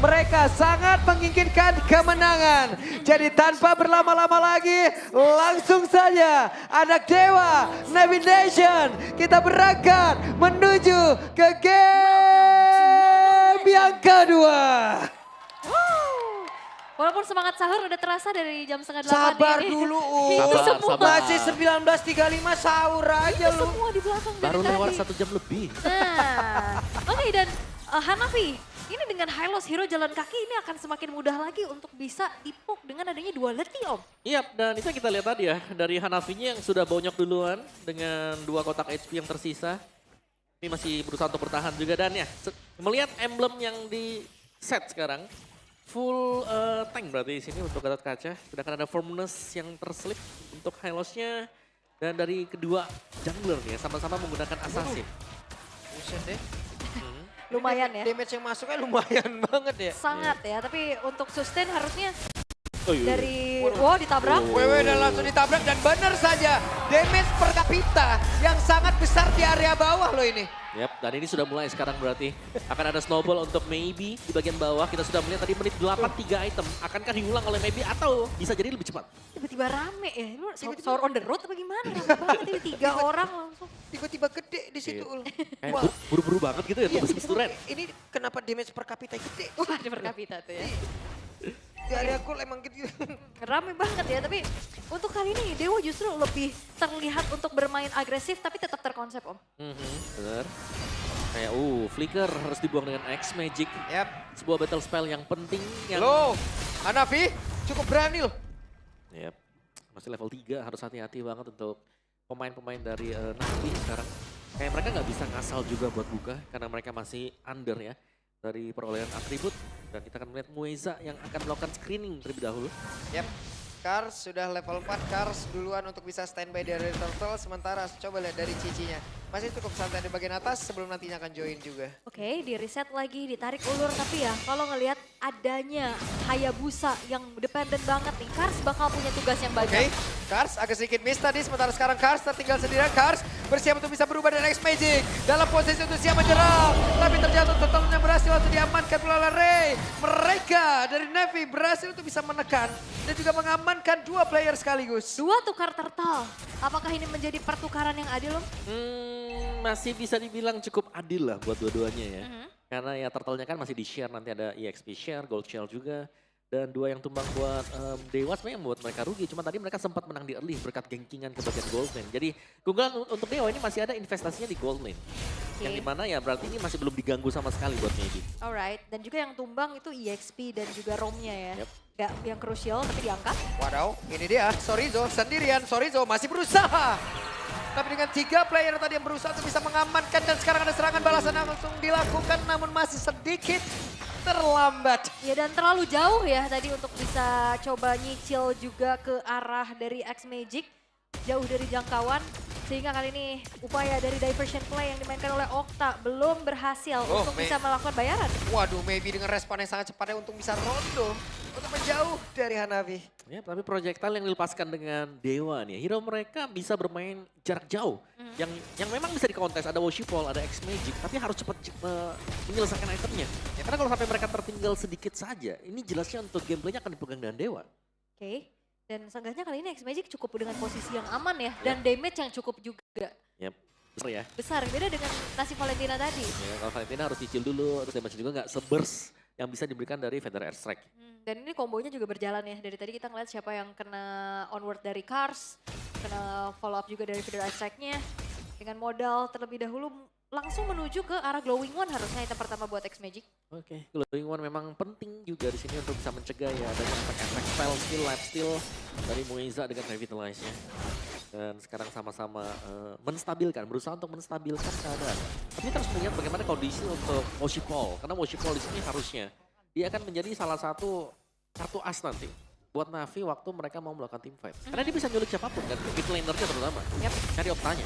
mereka sangat menginginkan kemenangan. Jadi tanpa berlama-lama lagi, langsung saja anak dewa Navy Nation, kita berangkat menuju ke game yang kedua. Walaupun semangat sahur udah terasa dari jam setengah 8 Sabar ini. dulu, Itu Sabar, semua. sabar. masih 19.35 sahur aja Itu lu. semua di belakang Baru dari lewat tadi. 1 jam lebih. Nah, oke dan Hanafi, ini dengan Hylos Hero jalan kaki ini akan semakin mudah lagi untuk bisa dipuk dengan adanya duality Om. Iya, dan itu yang kita lihat tadi ya, dari Hanafinya yang sudah bonyok duluan dengan 2 kotak HP yang tersisa. Ini masih berusaha untuk bertahan juga dan ya, melihat emblem yang di set sekarang, full tank berarti di sini untuk Gatot Kaca. Sedangkan ada firmness yang terselip untuk Hylosnya dan dari kedua jungler nih sama-sama menggunakan assassin. Buset deh. Lumayan ya. Damage yang masuknya lumayan banget ya. Sangat ya, tapi untuk sustain harusnya Oh, iya. dari wow ditabrak. Wewe dan langsung ditabrak dan benar saja damage per kapita yang sangat besar di area bawah loh ini. Yap, dan ini sudah mulai sekarang berarti. Akan ada snowball untuk Maybe di bagian bawah. Kita sudah melihat tadi menit 8 3 item. Akankah diulang oleh Maybe atau bisa jadi lebih cepat? Tiba-tiba rame ya, lu sahur on the road apa gimana? Rame banget ini 3 orang langsung. Tiba-tiba gede di situ. Ul. Kayak Wah, buru-buru banget gitu ya, iya, tuh turen. ini kenapa damage per kapita gede? Wah di per kapita tuh ya. Di area cool emang gitu. Rame banget ya, tapi untuk kali ini Dewa justru lebih terlihat untuk bermain agresif tapi tetap terkonsep Om. Bener. Kayak Flicker harus dibuang dengan X Magic. Yap. Sebuah battle spell yang penting. Yang... Loh, Hanafi cukup berani loh. Yap. Masih level 3 harus hati-hati banget untuk pemain-pemain dari Navi sekarang. Kayak mereka nggak bisa ngasal juga buat buka karena mereka masih under ya dari perolehan atribut. Dan kita akan melihat Mueza yang akan melakukan screening terlebih dahulu. Yap. Kars sudah level 4, Kars duluan untuk bisa standby dari Turtle. Sementara coba lihat dari Cicinya. Masih cukup santai di bagian atas sebelum nantinya akan join juga. Oke, di reset lagi, ditarik ulur tapi ya kalau ngelihat adanya Hayabusa yang dependen banget nih, Kars bakal punya tugas yang banyak. Oke, Kars agak sedikit miss tadi, sementara sekarang Kars tertinggal sendirian. Kars bersiap untuk bisa berubah dari X Magic. Dalam posisi untuk siap menyerang. Tapi terjatuh totalnya berhasil untuk diamankan oleh Ray. Mereka dari Navy berhasil untuk bisa menekan dan juga mengamankan 2 player sekaligus. 2 tukar turtle, apakah ini menjadi pertukaran yang adil Om? Masih bisa dibilang cukup adil lah buat dua-duanya ya. Karena ya turtle-nya kan masih di-share, nanti ada EXP share, Gold Shell juga. Dan 2 yang tumbang buat Dewa sebenarnya membuat mereka rugi. Cuma tadi mereka sempat menang di early berkat gengkingan ke bagian gold lane. Jadi keunggulan untuk Dewa ini masih ada investasinya di gold lane. Yang dimana ya berarti ini masih belum diganggu sama sekali buat Maybe. Alright, dan juga yang tumbang itu EXP dan juga ROM-nya ya. Yep. Gak yang krusial tapi diangkat. Wadaw, ini dia Sorizo sendirian. Sorizo masih berusaha. Tapi dengan 3 player tadi yang berusaha untuk bisa mengamankan dan sekarang ada serangan balasan yang langsung dilakukan namun masih sedikit terlambat. Ya dan terlalu jauh ya tadi untuk bisa coba nyicil juga ke arah dari X Magic. Jauh dari jangkauan. Sehingga kali ini upaya dari diversion play yang dimainkan oleh Okta belum berhasil untuk bisa melakukan bayaran. Waduh, Maybe dengan respon yang sangat cepatnya untuk bisa rondo. Untuk menjauh dari Hanafi. Ya, tapi projectile yang dilepaskan dengan Dewa nih, hero mereka bisa bermain jarak jauh. Yang memang bisa dikontes, ada Worshipful, ada X Magic, tapi harus cepat menyelesaikan itemnya. Ya, karena kalau sampai mereka tertinggal sedikit saja, ini jelasnya untuk gameplaynya akan dipegang dengan Dewa. Oke. Dan seenggaknya kali ini X Magic cukup dengan posisi yang aman ya. Dan damage yang cukup juga. Yap, besar ya. Besar, beda dengan nasib Valentina tadi. Ya, kalau Valentina harus cicil dulu, terus damage juga nggak se-burst yang bisa diberikan dari Feather Airstrike. Dan ini kombonya juga berjalan ya. Dari tadi kita ngeliat siapa yang kena onward dari Kars. Kena follow up juga dari Feather Airstrike-nya. Dengan modal terlebih dahulu langsung menuju ke arah Glowing One harusnya item pertama buat X Magic. Oke, Glowing One memang penting juga di sini untuk bisa mencegah ya adanya efek-efek spell skill, life steal dari Mueza dengan Revitalize-nya. Dan sekarang sama-sama menstabilkan, berusaha untuk menstabilkan keadaan. Tapi kita harus melihat bagaimana kondisi untuk Worshipful. Karena Worshipful di sini harusnya dia akan menjadi salah satu kartu as nanti buat Navi waktu mereka mau melakukan team fight. Karena dia bisa nyulik siapapun kan, mid laner-nya terutama. Cari Octanya.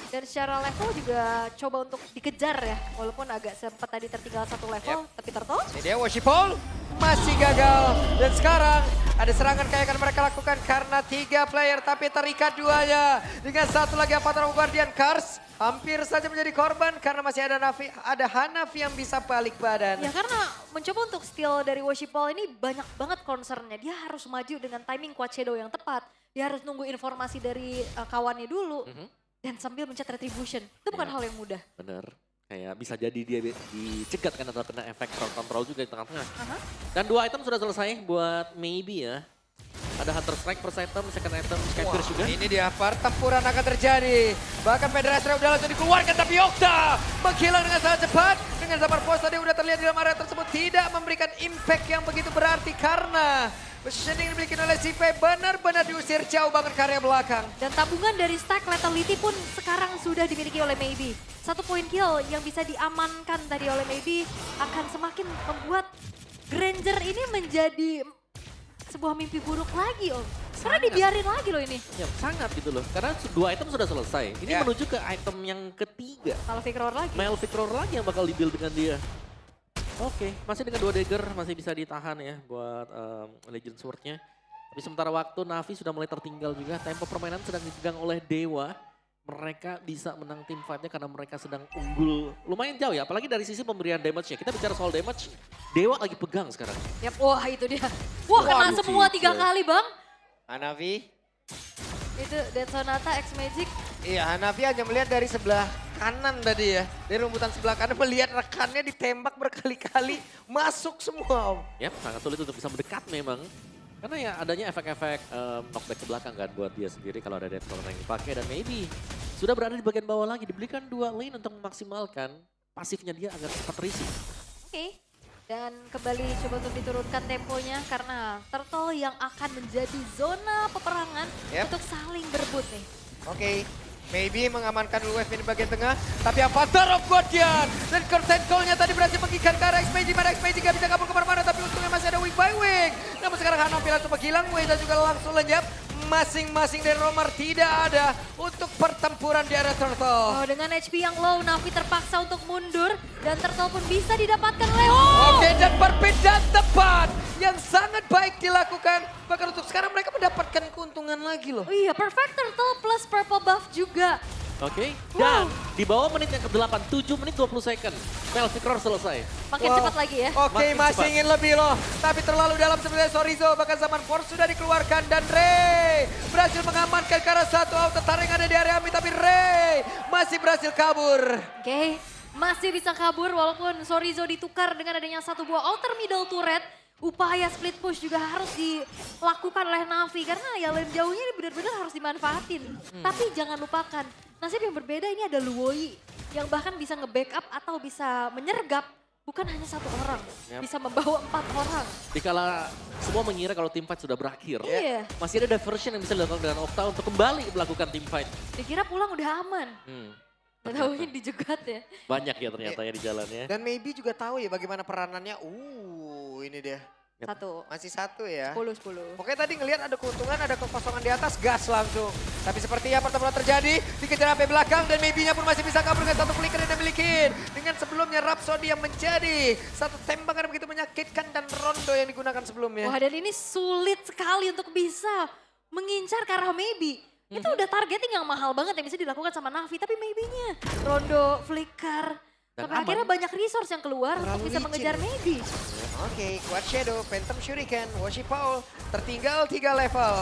Dan secara level juga coba untuk dikejar ya. Walaupun agak sempat tadi tertinggal 1 level, tapi Turtle. Ini dia Worshipful masih gagal. Dan sekarang ada serangan kayak akan mereka lakukan karena 3 player tapi terikat 2-nya. Dengan 1 lagi Avatar of Guardian Kars. hampir saja menjadi korban karena masih ada Hanafi yang bisa balik badan. Ya karena mencoba untuk steal dari Worshipball ini banyak banget concernnya. Dia harus maju dengan timing Quad Shadow yang tepat. Dia harus nunggu informasi dari kawannya dulu. Dan sambil mencet retribution. Itu bukan hal yang mudah. Bener. Kayak bisa jadi dia dicegat kan atau kena efek crowd control juga di tengah-tengah. Dan 2 item sudah selesai buat Maybe ya. Ada Hunter Strike first item, second item, Skypierce juga. Ini dia, pertempuran akan terjadi. Bahkan Federasi udah langsung dikeluarkan, tapi Okta menghilang dengan sangat cepat. Dengan Zaman Force tadi udah terlihat di dalam area tersebut tidak memberikan impact yang begitu berarti karena positioning yang dimiliki oleh CV benar-benar diusir jauh banget ke area belakang. Dan tabungan dari stack Lethality pun sekarang sudah dimiliki oleh Maybe. 1 point kill yang bisa diamankan tadi oleh Maybe akan semakin membuat Granger ini menjadi sebuah mimpi buruk lagi Om. Karena dibiarin lagi loh ini. Ya, sangat gitu loh. Karena 2 item sudah selesai. Ini Ya. menuju ke item yang ketiga. Malphite Roar lagi. Malphite Roar lagi yang bakal dibuild dengan dia. Oke, masih dengan 2 dagger, masih bisa ditahan ya buat Legend Sword-nya. Tapi sementara waktu Navi sudah mulai tertinggal juga. Tempo permainan sedang dipegang oleh Dewa. Mereka bisa menang tim fight-nya karena mereka sedang unggul lumayan jauh ya. Apalagi dari sisi pemberian damage-nya. Kita bicara soal damage, Dewa lagi pegang sekarang. Yap, wah itu dia. Wah kena Waduh, semua 3 Cice. kali Bang. Hanafi, Itu Dead Sonata X Magic. iya Hanafi hanya melihat dari sebelah kanan tadi ya. Dari rumputan sebelah kanan melihat rekannya ditembak berkali-kali, masuk semua Om. Yap, sangat sulit untuk bisa mendekat memang. Karena ya adanya efek-efek knockback ke belakang kan buat dia sendiri kalau ada Death Sonata yang dipakai. Dan Maybe sudah berada di bagian bawah lagi, diberikan 2 lane untuk memaksimalkan pasifnya dia agar cepat terisi. Oke. Dan kembali coba untuk diturunkan temponya karena Turtle yang akan menjadi zona peperangan untuk saling berebut nih. Oke, Maybe mengamankan dulu wave ini bagian tengah. Tapi apa Father of Guardian dan curtain call-nya tadi berhasil mengikat ke arah X-Magic. Mana X-Magic gak bisa kabur kemana-mana tapi untungnya masih ada wing by wing. Namun sekarang Hanafi langsung menghilang, Weza juga langsung lenyap. Masing-masing dari Romer tidak ada untuk pertempuran di area Turtle. Oh, dengan HP yang low, Navi terpaksa untuk mundur dan Turtle pun bisa didapatkan oleh Oke, dan perpindahan tepat yang sangat baik dilakukan. Bahkan untuk sekarang mereka mendapatkan keuntungan lagi loh. Oh iya, Perfect Turtle plus purple buff juga. Oke, dan di bawah menit yang ke-8, 7 menit 20 second. Malphite Roar selesai. Makin Wow. cepat lagi ya. Oke, Makin masih cepat. ingin lebih loh. Tapi terlalu dalam sebenarnya Sorizo. Bahkan Zaman Force sudah dikeluarkan. Dan Ray berhasil mengamankan ke arah satu auto taring ada di area Ami. Tapi Ray masih berhasil kabur. Oke, masih bisa kabur walaupun Sorizo ditukar dengan adanya 1 buah outer middle turret. Upaya split push juga harus dilakukan oleh Navi karena ya lane jauhnya ini benar-benar harus dimanfaatin. Tapi jangan lupakan, nasib yang berbeda ini ada Luoi yang bahkan bisa nge-backup atau bisa menyergap bukan hanya 1 orang, Yap. bisa membawa 4 orang. Dikala semua mengira kalau team fight sudah berakhir, Iya, masih ada diversion yang bisa dilakukan dengan Okta untuk kembali melakukan team fight. dikira pulang udah aman. Gak taunya dijegat ya. Banyak ya ternyata ya di jalannya. Dan Maybe juga tahu ya bagaimana peranannya. Ini dia. Yap. 1, Masih 1 ya. 10. Pokoknya tadi ngelihat ada keuntungan, ada kekosongan di atas, gas langsung. Tapi sepertinya pertempuran terjadi, dikejar sampai belakang dan Maybe-nya pun masih bisa kabur dengan 1 flicker yang dimiliki. Dengan sebelumnya Rhapsody yang menjadi 1 tembakan yang begitu menyakitkan dan rondo yang digunakan sebelumnya. Wah, dan ini sulit sekali untuk bisa mengincar ke arah Maybe. Itu udah targeting yang mahal banget yang bisa dilakukan sama Navi. Tapi Maybe-nya rondo, flicker. Dan Sampai aman. akhirnya banyak resource yang keluar Terlalu untuk bisa licin. mengejar Maybe. Oke, Quad Shadow, Phantom Shuriken, Worship Paul, tertinggal 3 level.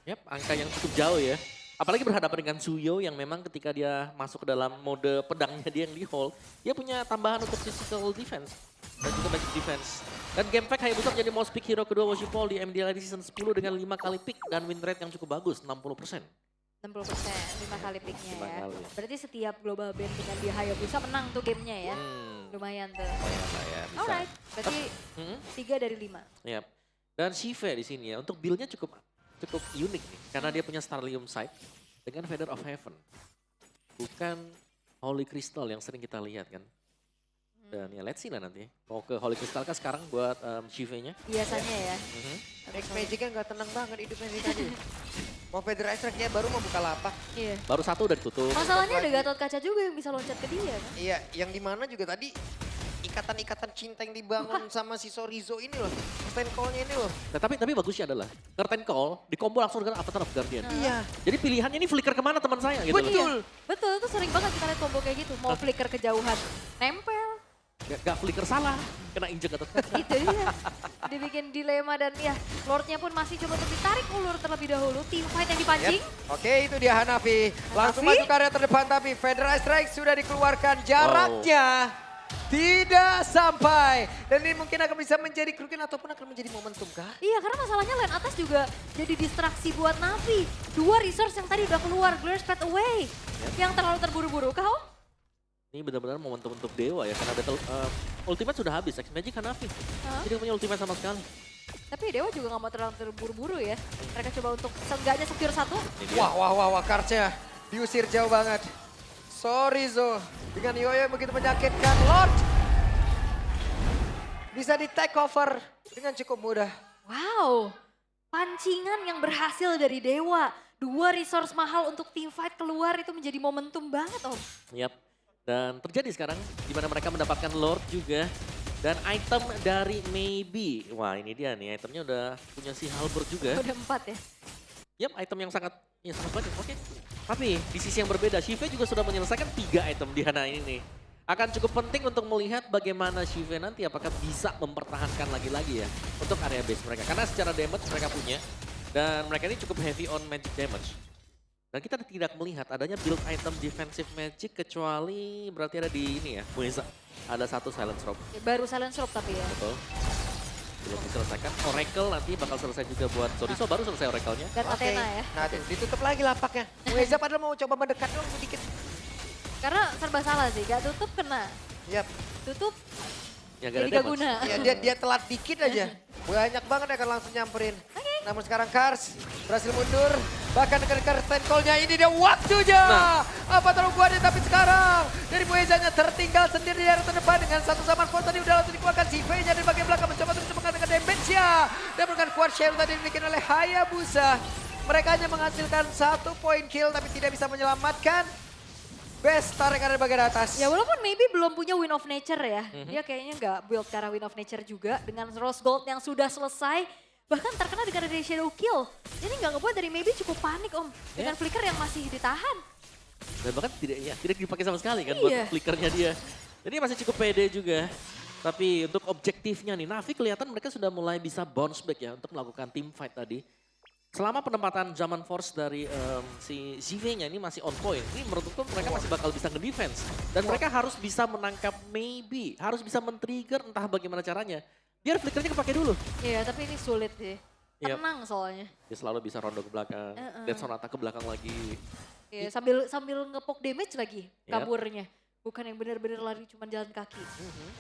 Yap, angka yang cukup jauh ya. Apalagi berhadapan dengan Suyo yang memang ketika dia masuk ke dalam mode pedangnya dia yang di hold, dia punya tambahan untuk physical defense dan juga magic defense. Dan game pack Hayabusa menjadi most pick hero kedua Worship Paul di MDLI Season 10 dengan 5 kali pick dan win rate yang cukup bagus, 60%. 60%, 5 kali picknya 5 ya. kali. Berarti setiap global band dengan dia Hayabusa menang tuh gamenya ya. Lumayan tuh. Lumayan lah ya, bisa. Alright, berarti 3 dari 5. Yap. Dan Shive di sini ya, untuk build-nya cukup unik nih. Karena dia punya Starlium Sight dengan Feather of Heaven. Bukan Holy Crystal yang sering kita lihat kan. Dan ya let's see lah nanti. Mau ke Holy Crystal kah sekarang buat Shive-nya? Biasanya ya. X-Magic-nya nggak tenang banget hidupnya sih tadi. Mau Feather Strike-nya baru mau buka lapak. Iya. Baru 1 udah ditutup. Masalahnya ada lagi. Gatot Kaca juga yang bisa loncat ke dia kan. Iya, yang di mana juga tadi ikatan-ikatan cinta yang dibangun sama si Sorizo ini loh. Curtain call-nya ini loh. Nah, tapi bagusnya adalah curtain call di combo langsung dengan Avatar of Guardian. Iya. Jadi pilihannya ini flicker kemana teman saya gitu loh. Betul. Betul, itu sering banget kita lihat combo kayak gitu. Mau flicker kejauhan, nempel. Gak flicker salah, kena injek atau Itu dia. Dibikin dilema dan ya Lordnya pun masih coba untuk ditarik ulur terlebih dahulu. Team fight yang dipancing. Oke, itu dia Hanafi. Langsung Hanafi. masuk ke area terdepan tapi Federal Strike sudah dikeluarkan. Jaraknya tidak sampai. Dan ini mungkin akan bisa menjadi kerugian ataupun akan menjadi momentum kah? Iya, karena masalahnya lane atas juga jadi distraksi buat Navi. 2 resource yang tadi udah keluar, Glare Spread Away. Yang terlalu terburu-buru kah, Om? Ini benar-benar momentum untuk Dewa ya, karena battle ultimate sudah habis, X-Magic Hanafi. Jadi punya ultimate sama sekali. Tapi Dewa juga gak mau terlalu terburu-buru ya. Mereka coba untuk seenggaknya secure 1. Ini dia. Wah, Kartsnya diusir jauh banget. Sorizo dengan Yoyo yang begitu menyakitkan. Lord bisa di take over dengan cukup mudah. Wow, pancingan yang berhasil dari Dewa. 2 resource mahal untuk team fight keluar itu menjadi momentum banget, Om. Yap. Dan terjadi sekarang di mana mereka mendapatkan Lord juga. Dan item dari Maybe. Wah ini dia nih, itemnya udah punya si Halberd juga. Udah 4 ya. Yap, item yang sangat banyak. Oke. Tapi di sisi yang berbeda, Shive juga sudah menyelesaikan 3 item di Hana ini nih. Akan cukup penting untuk melihat bagaimana Shive nanti apakah bisa mempertahankan lagi-lagi ya untuk area base mereka. Karena secara damage mereka punya. Dan mereka ini cukup heavy on magic damage. Dan kita tidak melihat adanya build item defensive magic kecuali berarti ada di ini ya, Mueza. Ada 1 silence rope. Baru silence rope tapi ya. Betul. Belum diselesaikan. Oracle nanti bakal selesai juga buat Sorizo, baru selesai Oracle-nya. Dan Oke. Athena ya. Nah, ditutup lagi lapaknya. Mueza padahal mau coba mendekat dong sedikit. Karena serba salah sih, gak tutup kena. Yap. Tutup Ya, jadi gak guna. Ya, dia telat dikit aja. Banyak banget akan langsung nyamperin. Namun sekarang Kars berhasil mundur. Bahkan dengan curtain call-nya ini dia waktunya. Apa terlalu kuatnya tapi sekarang dari Muezanya tertinggal sendiri di area terdepan dengan satu zaman force tadi udah langsung dikeluarkan si V-nya dari bagian belakang mencoba terus mengatakan damage-nya. Dan bukan kuat share tadi dimiliki oleh Hayabusa. Mereka hanya menghasilkan 1 point kill tapi tidak bisa menyelamatkan. Best tarik dari bagian atas. Ya walaupun maybe belum punya Win of Nature ya. Dia kayaknya nggak build ke arah Win of Nature juga. Dengan Rose Gold yang sudah selesai. Bahkan terkena dengan dari Shadow Kill. Ini nggak ngebuat dari maybe cukup panik Om. Dengan flicker yang masih ditahan. Dan bahkan tidak dipakai sama sekali kan Iya. buat flickernya dia. Jadi masih cukup pede juga. Tapi untuk objektifnya nih, Navi kelihatan mereka sudah mulai bisa bounce back ya untuk melakukan team fight tadi. Selama penempatan zaman force dari si ZV-nya ini masih on point, ini menurutku mereka masih bakal bisa nge-defense. Dan mereka harus bisa menangkap Maybe, harus bisa men-trigger entah bagaimana caranya. Biar flickernya kepake dulu. Iya tapi ini sulit sih. Yep. Tenang soalnya. Dia selalu bisa rondo ke belakang, dan Sonata ke belakang lagi. Iya, sambil ngepok damage lagi kaburnya. Bukan yang benar-benar lari cuma jalan kaki.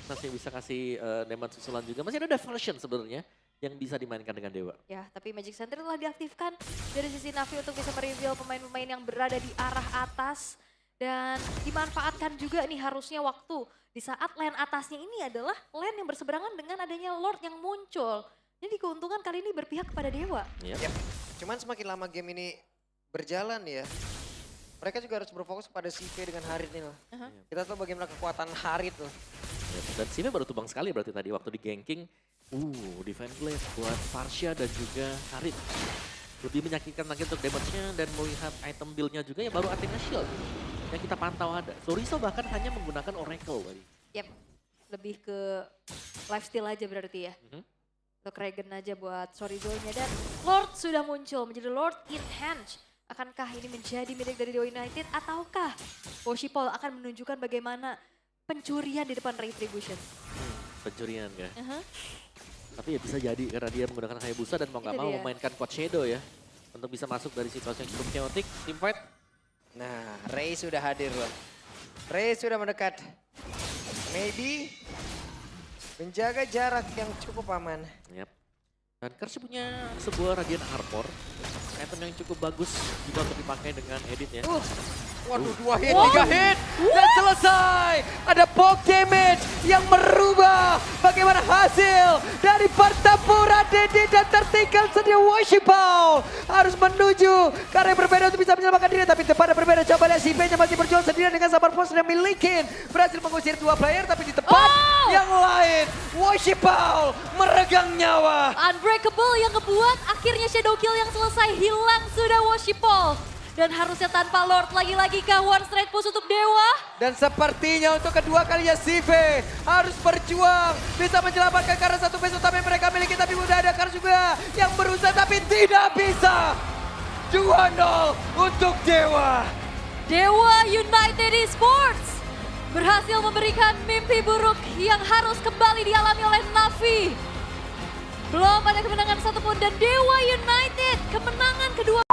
Masih bisa kasih damage susulan juga. Masih ada diversion sebenarnya yang bisa dimainkan dengan Dewa. Ya, tapi Magic Center telah diaktifkan dari sisi Navi untuk bisa mereveal pemain-pemain yang berada di arah atas. Dan dimanfaatkan juga nih harusnya waktu di saat lane atasnya ini adalah lane yang berseberangan dengan adanya Lord yang muncul. Jadi keuntungan kali ini berpihak kepada Dewa. Yep. Yap. Cuman semakin lama game ini berjalan ya, mereka juga harus berfokus pada CV dengan Harit nih loh. Kita tahu bagaimana kekuatan Harit loh. Yep. Dan Sime baru tumbang sekali berarti tadi waktu di ganking. Defense blade buat Farsha dan juga Harit. Lebih menyakitkan lagi untuk damage-nya dan melihat item build-nya juga ya baru Athena Shield. Yang kita pantau ada. Sorizo bahkan hanya menggunakan Oracle tadi. Yap, lebih ke lifesteal aja berarti ya. Untuk Regen aja buat Sorizo-nya. Dan Lord sudah muncul menjadi Lord in Hand. Akankah ini menjadi milik dari Dewa United ataukah Woshipol akan menunjukkan bagaimana pencurian di depan Retribution? Pencurian ya. Tapi ya bisa jadi karena dia menggunakan Hayabusa dan mau nggak Itu mau dia. memainkan Quad Shadow ya. Untuk bisa masuk dari situasi yang cukup chaotic. Team fight. Nah, Ray sudah hadir loh. Ray sudah mendekat. Maybe menjaga jarak yang cukup aman. Yep. Dan Kersi punya sebuah Radiant Armor. Item yang cukup bagus juga untuk dipakai dengan edit ya. Waduh, 2 hit, 3 hit, dan selesai. Ada poke damage yang merubah bagaimana hasil dari pertempuran Dede dan tertinggal sedia Woshipol. Harus menuju ke arah yang berbeda untuk bisa menyelamatkan diri. Tapi tepat berbeda, coba lihat si V-nya masih berjuang sendirian dengan sabar force yang milikin. Berhasil mengusir 2 player, tapi di tempat yang Worshipful meregang nyawa. Unbreakable yang ngebuat akhirnya Shadow Kill yang selesai, hilang sudah Worshipful. Dan harusnya tanpa Lord lagi-lagi kah one straight push untuk Dewa? Dan sepertinya untuk kedua kalinya CV harus berjuang. Bisa menyelamatkan karena satu base utama yang mereka miliki. Tapi udah ada Kars juga yang berusaha tapi tidak bisa. 2-0 untuk Dewa. Dewa United Esports berhasil memberikan mimpi buruk yang harus kembali dialami oleh Navi. Belum ada kemenangan satupun dan Dewa United kemenangan kedua.